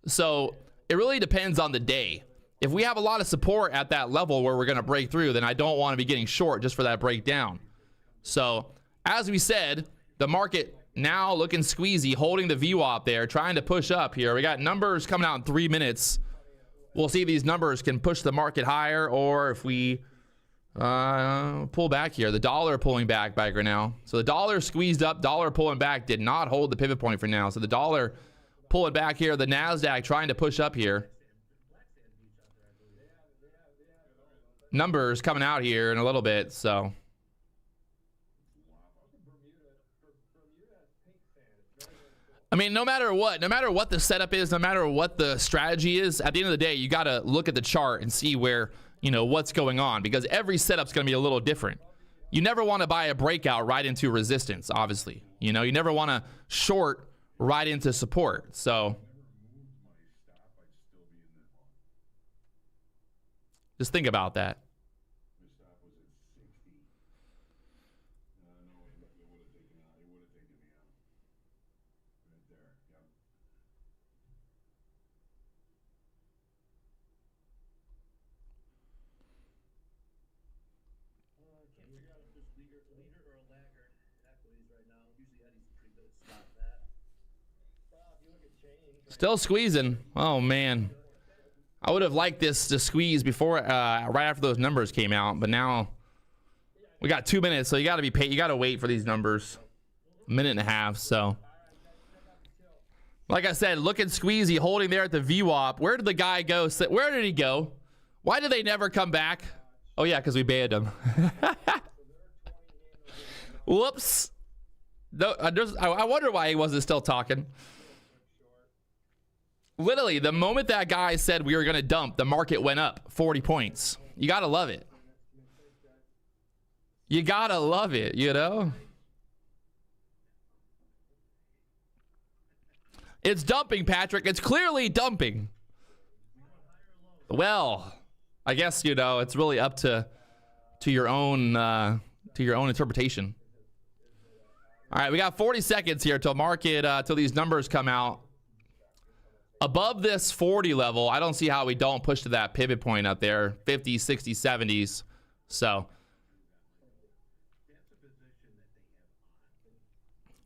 S1: So it really depends on the day. If we have a lot of support at that level where we're going to break through, then I don't want to be getting short just for that breakdown. So as we said, the market now looking squeezy, holding the VWAP there, trying to push up here. We got numbers coming out in 3 minutes. We'll see if these numbers can push the market higher or if we pull back here. The dollar pulling back right now. So the dollar squeezed up, dollar pulling back, did not hold the pivot point for now. So the dollar pull it back here. The NASDAQ trying to push up here. Numbers coming out here in a little bit, so. I mean, no matter what the setup is, no matter what the strategy is, at the end of the day, you got to look at the chart and see where, you know, what's going on because every setup's going to be a little different. You never want to buy a breakout right into resistance, obviously. You know, you never want to short right into support. So Just think about that.
S3: My stop was at 60. No, it would have taken me out. It would have taken me out. Right there. Yep.
S4: I can't figure out if there's leader or a laggard in equities right now. Usually Eddie's pretty good at spotting that.
S2: Well, if you look at change, right?
S1: Still squeezing. Oh, man. I would have liked this to squeeze before, right after those numbers came out, but now we got 2 minutes, so you got to be paid. You got to wait for these numbers. A minute and a half, so. Like I said, look at Squeezy holding there at the VWAP. Where did the guy go? Where did he go? Why did they never come back? Oh, yeah, because we banned him. Whoops. No, I wonder why he wasn't still talking. Literally, the moment that guy said we were going to dump, the market went up 40 points. You got to love it. You got to love it, you know? It's dumping, Patrick. It's clearly dumping. Well, I guess, you know, it's really up to your own interpretation. All right, we got 40 seconds here till market till these numbers come out. Above this 40 level, I don't see how we don't push to that pivot point up there, 50s, 60s, 70s. So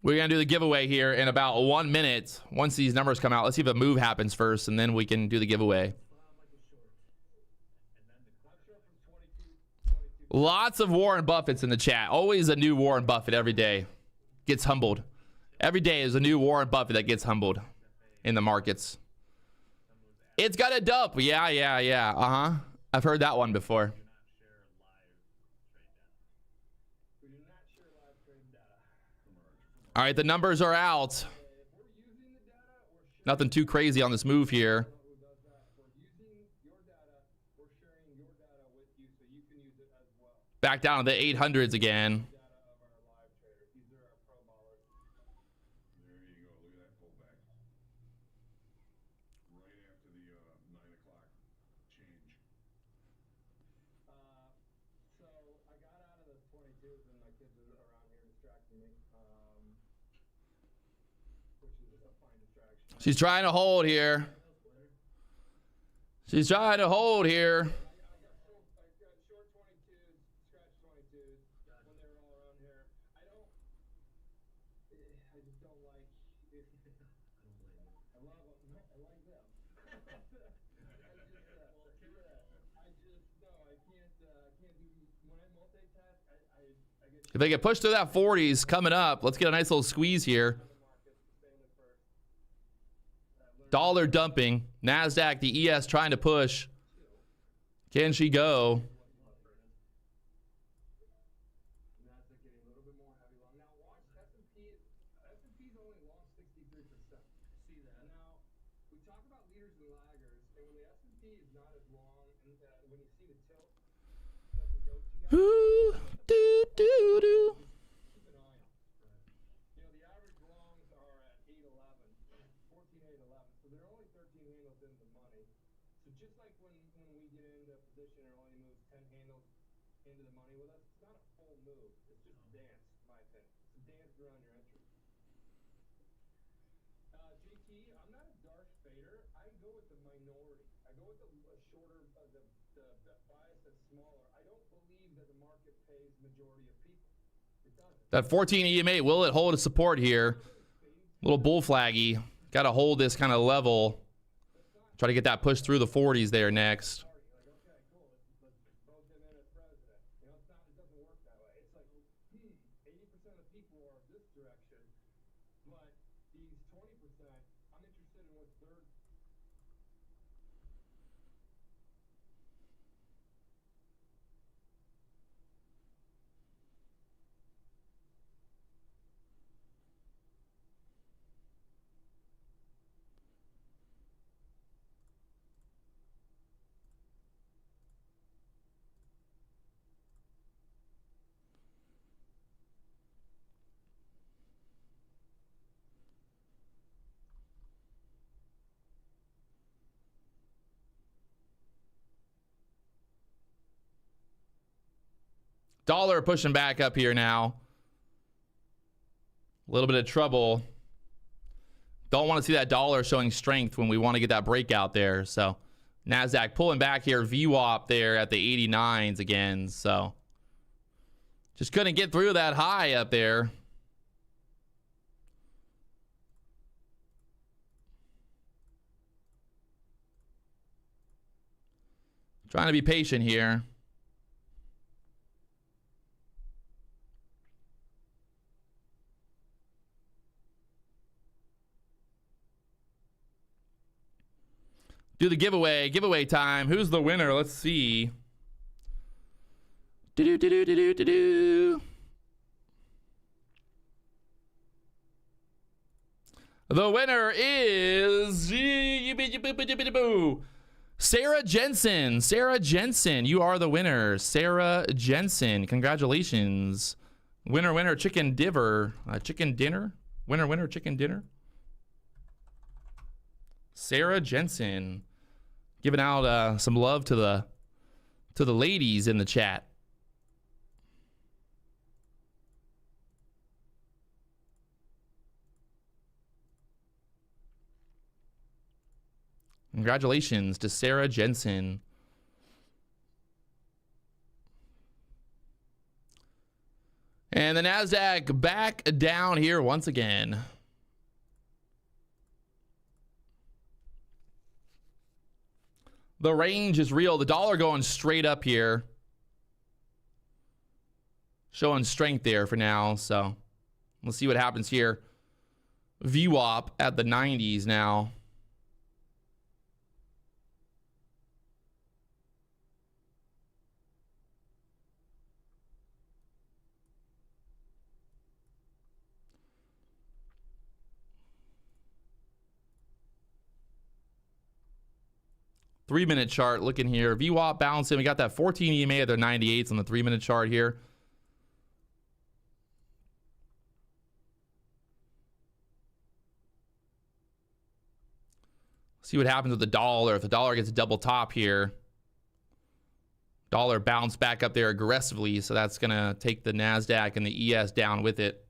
S1: we're going to do the giveaway here in about 1 minute. Once these numbers come out, let's see if a move happens first, and then we can do the giveaway. Lots of Warren Buffetts in the chat. Always a new Warren Buffett every day. Gets humbled. Every day is a new Warren Buffett that gets humbled in the markets. It's got a dump. Yeah. Uh-huh. I've heard that one before. All right, the numbers are out. Nothing too crazy on this move here. Back down to the 800s again. She's trying to hold here. She's trying to hold here. If they get pushed through that 40s coming up, let's get a nice little squeeze here. Dollar dumping. NASDAQ, the ES trying to push. Can she go? Ooh, do, do, do. That 14 EMA, will it hold a support here? Little bull flaggy. Got to hold this kind of level. Try to get that push through the 40s there next. Dollar pushing back up here now. A little bit of trouble. Don't want to see that dollar showing strength when we want to get that breakout there. So NASDAQ pulling back here. VWAP there at the 89s again. So just couldn't get through that high up there. Trying to be patient here. Do the giveaway time. Who's the winner? Let's see. Do-do-do-do-do-do-do. The winner is Sarah Jensen. Sarah Jensen, you are the winner. Sarah Jensen, congratulations. Winner, winner, chicken diver. Chicken dinner. Winner, winner, chicken dinner. Sarah Jensen, giving out some love to the ladies in the chat. Congratulations to Sarah Jensen. And the NASDAQ back down here once again. The range is real. The dollar going straight up here. Showing strength there for now. So let's see what happens here. VWAP at the 90s now. Three-minute chart looking here. VWAP bouncing. We got that 14 EMA at their 98s on the 3-minute chart here. See what happens with the dollar. If the dollar gets a double top here, dollar bounce back up there aggressively. So that's going to take the NASDAQ and the ES down with it.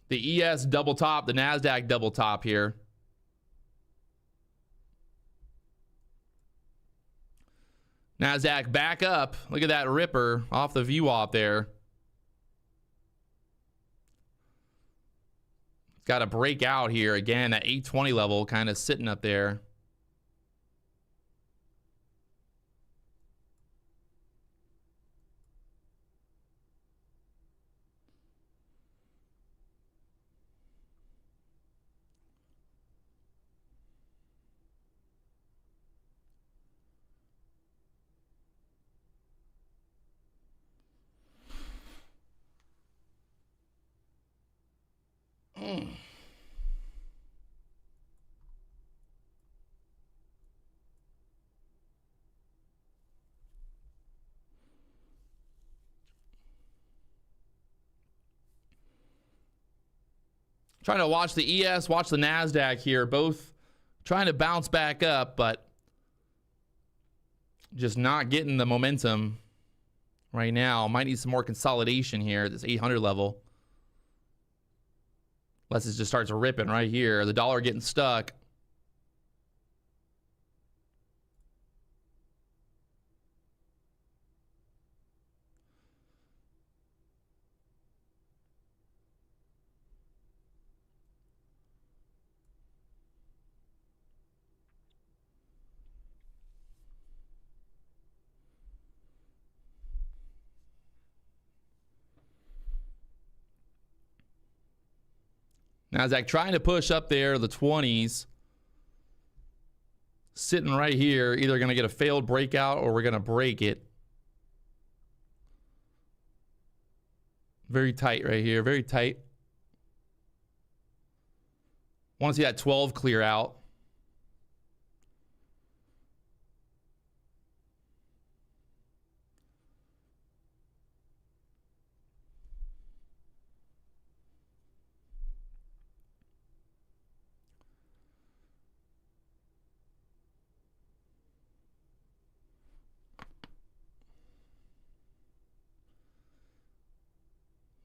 S1: The ES double top, the NASDAQ double top here. NASDAQ back up. Look at that ripper off the VWAP there. Got to break out here again. That 820 level kind of sitting up there. Trying to watch the ES, watch the NASDAQ here. Both trying to bounce back up, but just not getting the momentum right now. Might need some more consolidation here at this 800 level. Unless it just starts ripping right here. The dollar getting stuck. NASDAQ trying to push up there, the 20s. Sitting right here, either going to get a failed breakout or we're going to break it. Very tight right here, very tight. Want to see that 12 clear out.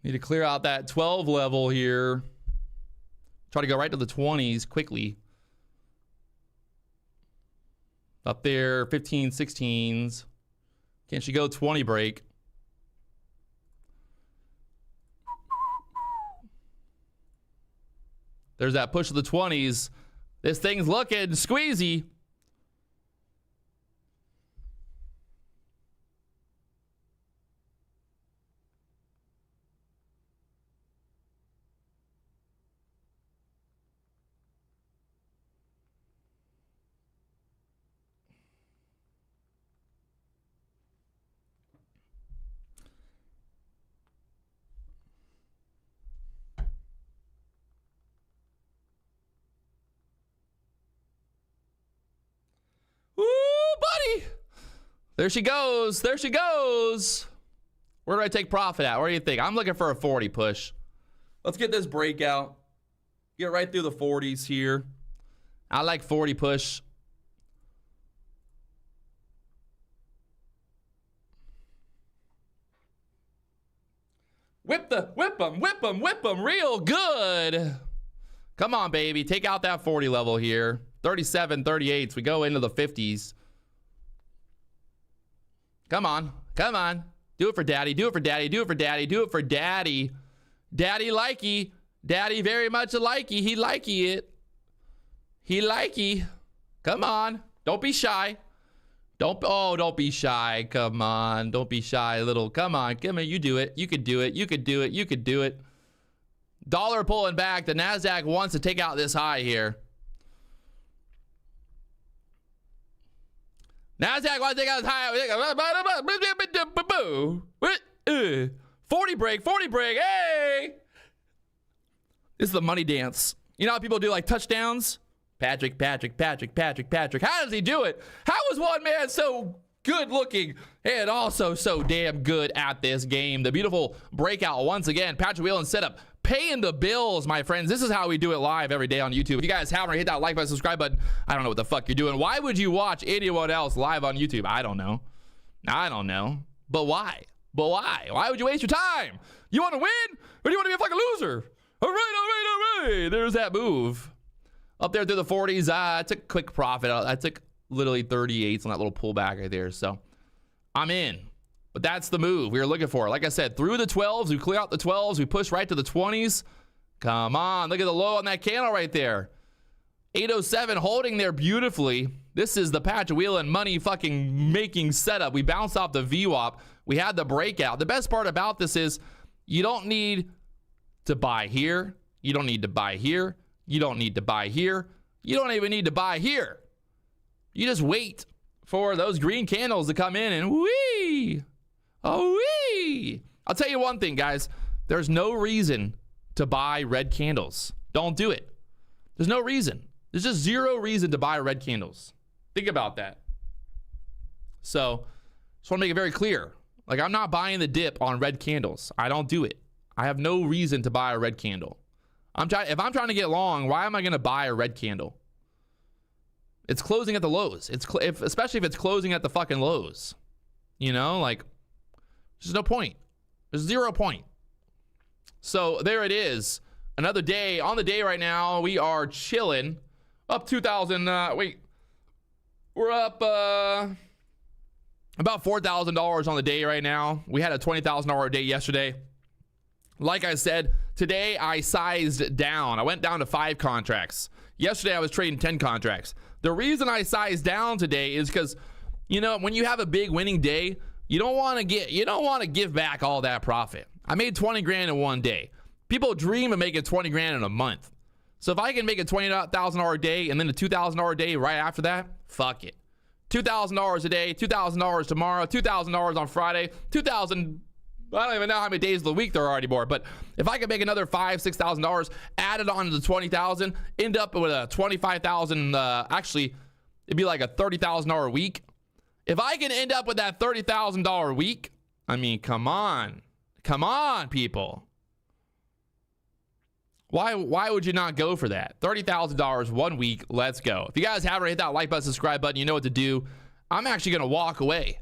S1: Need to clear out that 12 level here. Try to go right to the 20s quickly. Up there, 15, 16s. Can she go 20 break? There's that push of the 20s. This thing's looking squeezy. There she goes. There she goes. Where do I take profit at? Where do you think? I'm looking for a 40 push. Let's get this breakout. Get right through the 40s here. I like 40 push. Whip them real good. Come on, baby. Take out that 40 level here. 37, 38s. We go into the 50s. Come on. Come on. Do it for daddy. Do it for daddy. Do it for daddy. Do it for daddy. Daddy likey. Daddy very much a likey. He likey it. He likey. Come on. Don't be shy. Don't be shy. Come on. Don't be shy, little. Come on. Come on. You do it. You could do it. You could do it. You could do it. Dollar pulling back. The NASDAQ wants to take out this high here. NASDAQ wants to take out this high. 40 break. 40 break. Hey! This is the money dance. You know how people do like touchdowns? Patrick. How does he do it? How is one man so good looking and also so damn good at this game? The beautiful breakout once again. Patrick Wieland setup. Paying the bills, my friends. This is how we do it live every day on YouTube. If you guys haven't, hit that like button, subscribe button. I don't know what the fuck you're doing. Why would you watch anyone else live on YouTube? I don't know. But why? Why would you waste your time? You want to win or do you want to be a fucking loser? All right. There's that move. Up there through the 40s. I took a quick profit. I took literally 38s on that little pullback right there. So I'm in. But that's the move we were looking for. Like I said, through the 12s, we clear out the 12s. We push right to the 20s. Come on. Look at the low on that candle right there. 807 holding there beautifully. This is the Patrick Wieland money fucking making setup. We bounced off the VWAP. We had the breakout. The best part about this is you don't need to buy here. You don't need to buy here. You don't need to buy here. You don't even need to buy here. You just wait for those green candles to come in and whee! Oh, wee! I'll tell you one thing, guys. There's no reason to buy red candles. Don't do it. There's no reason. There's just zero reason to buy red candles. Think about that. So, just want to make it very clear. Like, I'm not buying the dip on red candles. I don't do it. I have no reason to buy a red candle. If I'm trying to get long, why am I going to buy a red candle? It's closing at the lows. Especially if it's closing at the fucking lows. You know, like, there's no point. There's 0 point. So there it is. Another day. On the day right now, we are chilling. Up 2,000. We're up about $4,000 on the day right now. We had a $20,000 day yesterday. Like I said, today I sized down. I went down to 5 contracts. Yesterday I was trading 10 contracts. The reason I sized down today is because, you know, when you have a big winning day, you don't want to give back all that profit. I made 20 grand in one day. People dream of making 20 grand in a month. So if I can make a $20,000 day and then a $2,000 day right after that, fuck it. $2,000 a day, $2,000 tomorrow, $2,000 on Friday, $2,000. I don't even know how many days of the week there are anymore. But if I could make another $5,000, $6,000, add it on to the $20,000, end up with a $25,000. Actually, it'd be like a $30,000 week. If I can end up with that $30,000 week, I mean, come on, people. Why would you not go for that? $30,000 1 week. Let's go. If you guys haven't hit that like button, subscribe button, you know what to do. I'm actually going to walk away.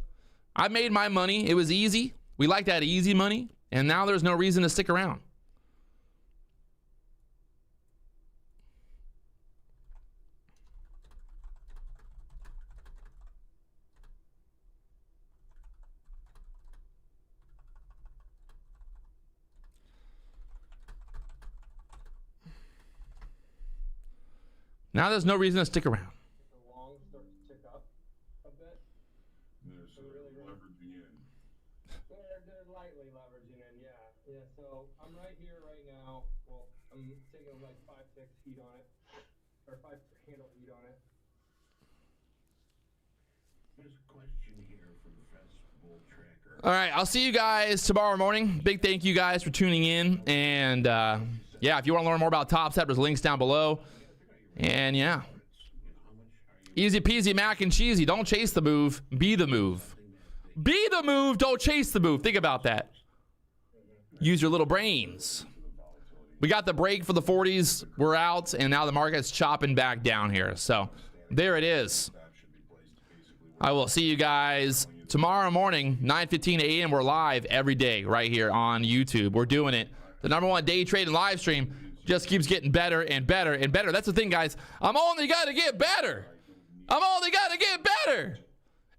S1: I made my money. It was easy. We like that easy money. And now there's no reason to stick around. Now there's no reason to stick around.
S2: The long start to tick up a bit.
S3: They're sort of leveraging in.
S2: They're lightly leveraging in, yeah. Yeah, so I'm right here right now. Well, I'm taking like 5-6 heat on it. Or 5 handle heat on it.
S3: There's a question here from Festival Tracker.
S1: All right, I'll see you guys tomorrow morning. Big thank you guys for tuning in. And yeah, if you want to learn more about Topstep, there's links down below. And yeah, easy peasy mac and cheesy. Don't chase the move, be the move. Be the move, don't chase the move. Think about that. Use your little brains. We got the break for the 40s. We're out, and now the market's chopping back down here. So there it is. I will see you guys tomorrow morning, 9:15 a.m. We're live every day right here on YouTube. We're doing it. The #1 day trade and live stream just keeps getting better and better and better. That's the thing, guys. I'm only got to get better. I'm only got to get better.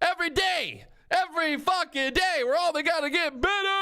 S1: Every day. Every fucking day. We're only got to get better.